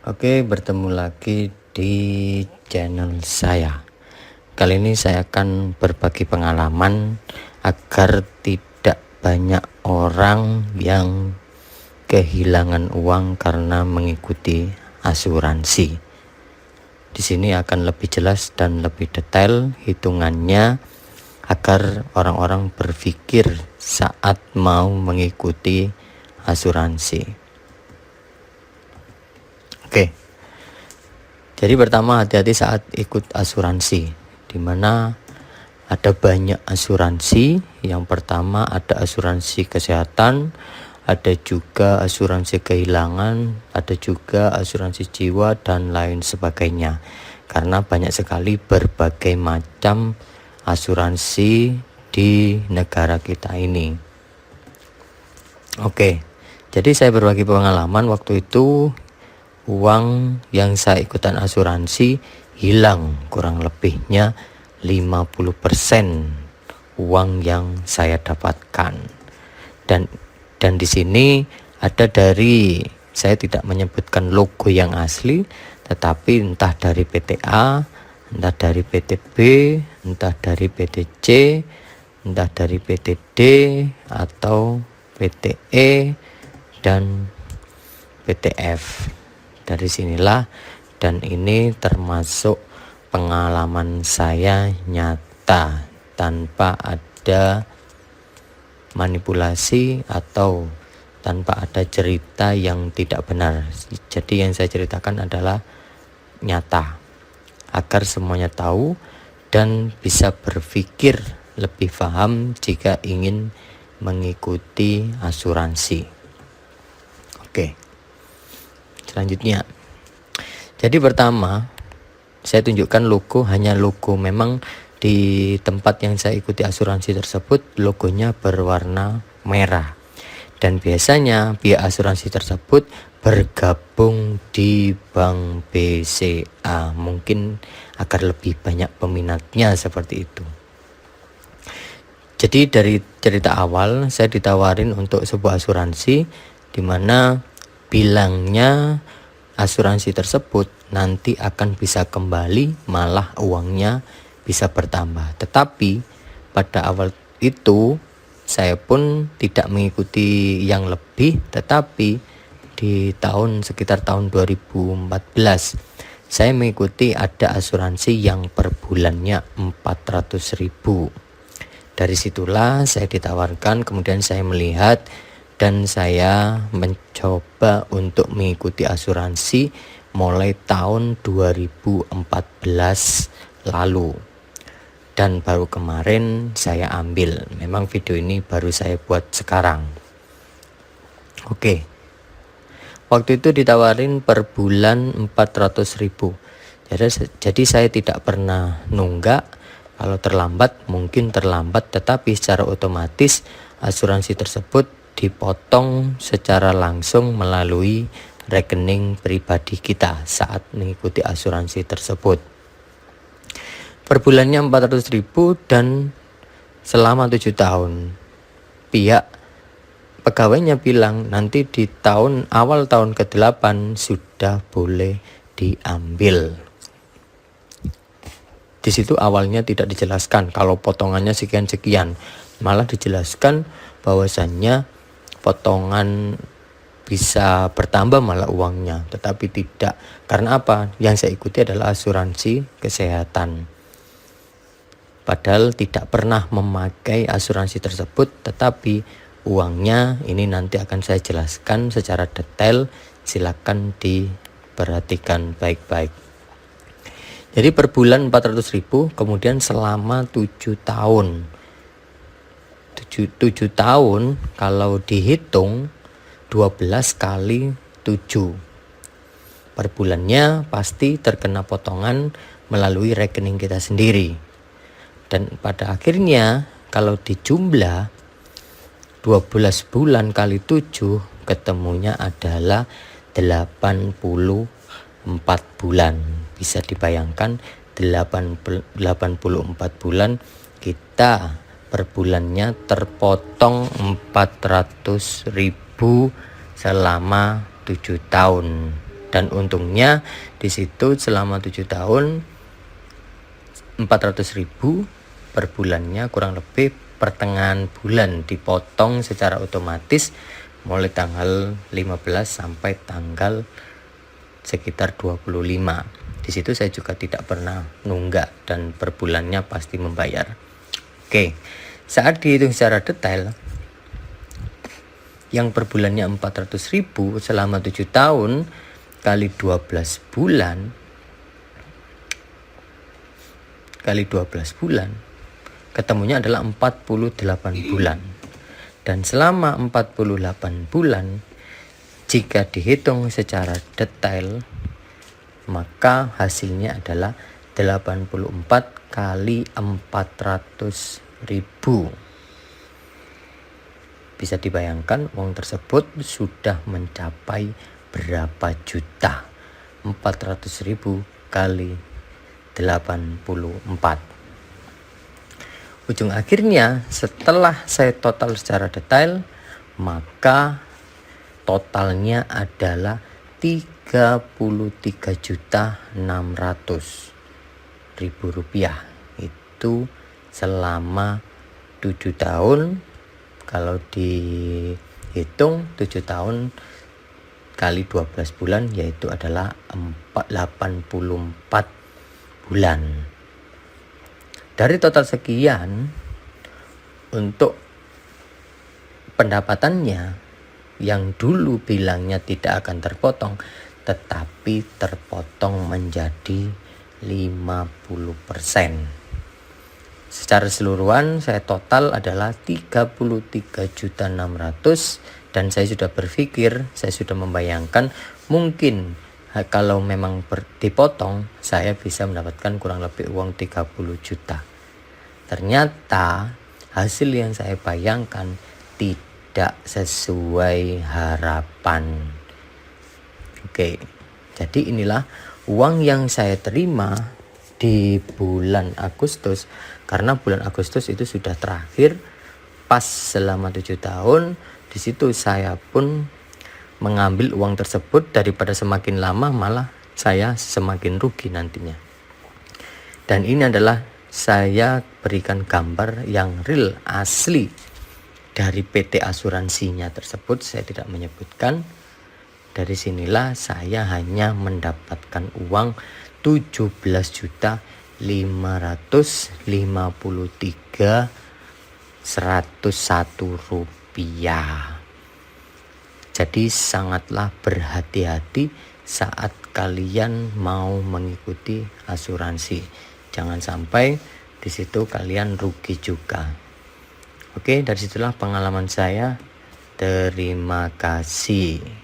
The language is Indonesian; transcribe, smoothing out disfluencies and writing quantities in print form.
Oke, bertemu lagi di channel saya. Kali ini saya akan berbagi pengalaman agar tidak banyak orang yang kehilangan uang karena mengikuti asuransi. Di sini akan lebih jelas dan lebih detail hitungannya agar orang-orang berpikir saat mau mengikuti asuransi. Oke. Jadi pertama, hati-hati saat ikut asuransi, di mana ada banyak asuransi. Yang pertama ada asuransi kesehatan, ada juga asuransi kehilangan, ada juga asuransi jiwa dan lain sebagainya. Karena banyak sekali berbagai macam asuransi di negara kita ini. Oke. Jadi saya berbagi pengalaman waktu itu. Uang yang saya ikutan asuransi hilang kurang lebihnya 50% uang yang saya dapatkan. Dan di sini ada dari, saya tidak menyebutkan logo yang asli, tetapi entah dari PTA, entah dari PTB, entah dari PTC, entah dari PTD atau PTE dan PTF. Dari sinilah, dan ini termasuk pengalaman saya nyata tanpa ada manipulasi atau tanpa ada cerita yang tidak benar. Jadi yang saya ceritakan adalah nyata agar semuanya tahu dan bisa berpikir lebih paham jika ingin mengikuti asuransi. Oke. Selanjutnya, jadi pertama saya tunjukkan logo, hanya logo. Memang di tempat yang saya ikuti asuransi tersebut logonya berwarna merah, dan biasanya pihak asuransi tersebut bergabung di Bank BCA, mungkin agar lebih banyak peminatnya seperti itu. Jadi dari cerita awal saya ditawarin untuk sebuah asuransi di mana bilangnya asuransi tersebut nanti akan bisa kembali, malah uangnya bisa bertambah. Tetapi pada awal itu saya pun tidak mengikuti yang lebih, tetapi di sekitar tahun 2014 saya mengikuti ada asuransi yang per bulannya 400.000. Dari situlah saya ditawarkan, kemudian saya melihat dan saya mencoba untuk mengikuti asuransi mulai tahun 2014 lalu, dan baru kemarin saya ambil. Memang video ini baru saya buat sekarang. Oke. Waktu itu ditawarin per bulan 400.000. Jadi saya tidak pernah nunggak. Kalau terlambat mungkin terlambat, tetapi secara otomatis asuransi tersebut dipotong secara langsung melalui rekening pribadi kita saat mengikuti asuransi tersebut. Per bulannya 400.000 dan selama 7 tahun. Pihak pegawainya bilang nanti di awal tahun ke-8 sudah boleh diambil. Di situ awalnya tidak dijelaskan kalau potongannya sekian-sekian, malah dijelaskan bahwasannya potongan bisa bertambah malah uangnya, tetapi tidak. Karena apa? Yang saya ikuti adalah asuransi kesehatan. Padahal tidak pernah memakai asuransi tersebut, tetapi uangnya ini nanti akan saya jelaskan secara detail. Silakan diperhatikan baik-baik. Jadi per bulan 400.000, kemudian selama 7 tahun. 7 tahun kalau dihitung 12 kali 7. Per bulannya pasti terkena potongan melalui rekening kita sendiri. Dan pada akhirnya kalau dijumlah 12 bulan kali 7, ketemunya adalah 84 bulan. Bisa dibayangkan 84 bulan kita per bulannya terpotong 400.000 selama 7 tahun. Dan untungnya di situ selama 7 tahun 400.000 per bulannya, kurang lebih pertengahan bulan dipotong secara otomatis mulai tanggal 15 sampai tanggal sekitar 25. Di situ saya juga tidak pernah nunggak dan per bulannya pasti membayar. Oke, saat dihitung secara detail yang per bulannya 400.000 selama 7 tahun kali 12 bulan ketemunya adalah 48 bulan. Dan selama 48 bulan jika dihitung secara detail maka hasilnya adalah 84 kali 400.000. Bisa dibayangkan uang tersebut sudah mencapai berapa juta? 400.000 kali 84. Ujung akhirnya setelah saya total secara detail maka totalnya adalah 33.600.000 rupiah. Itu selama 7 tahun. Kalau dihitung 7 tahun kali 12 bulan yaitu adalah 84 bulan. Dari total sekian, untuk pendapatannya yang dulu bilangnya tidak akan terpotong, tetapi terpotong menjadi 50%. Secara keseluruhan saya total adalah 33.600.000 dan saya sudah berpikir, saya sudah membayangkan mungkin kalau memang dipotong saya bisa mendapatkan kurang lebih uang 30 juta. Ternyata hasil yang saya bayangkan tidak sesuai harapan. Oke, jadi inilah uang yang saya terima di bulan Agustus. Karena bulan Agustus itu sudah terakhir pas selama 7 tahun. Di situ saya pun mengambil uang tersebut, daripada semakin lama malah saya semakin rugi nantinya. Dan ini adalah saya berikan gambar yang real asli dari PT asuransinya tersebut, saya tidak menyebutkan. Dari sinilah saya hanya mendapatkan uang 17.553.101 rupiah. Jadi sangatlah berhati-hati saat kalian mau mengikuti asuransi. Jangan sampai di situ kalian rugi juga. Oke, dari situlah pengalaman saya. Terima kasih.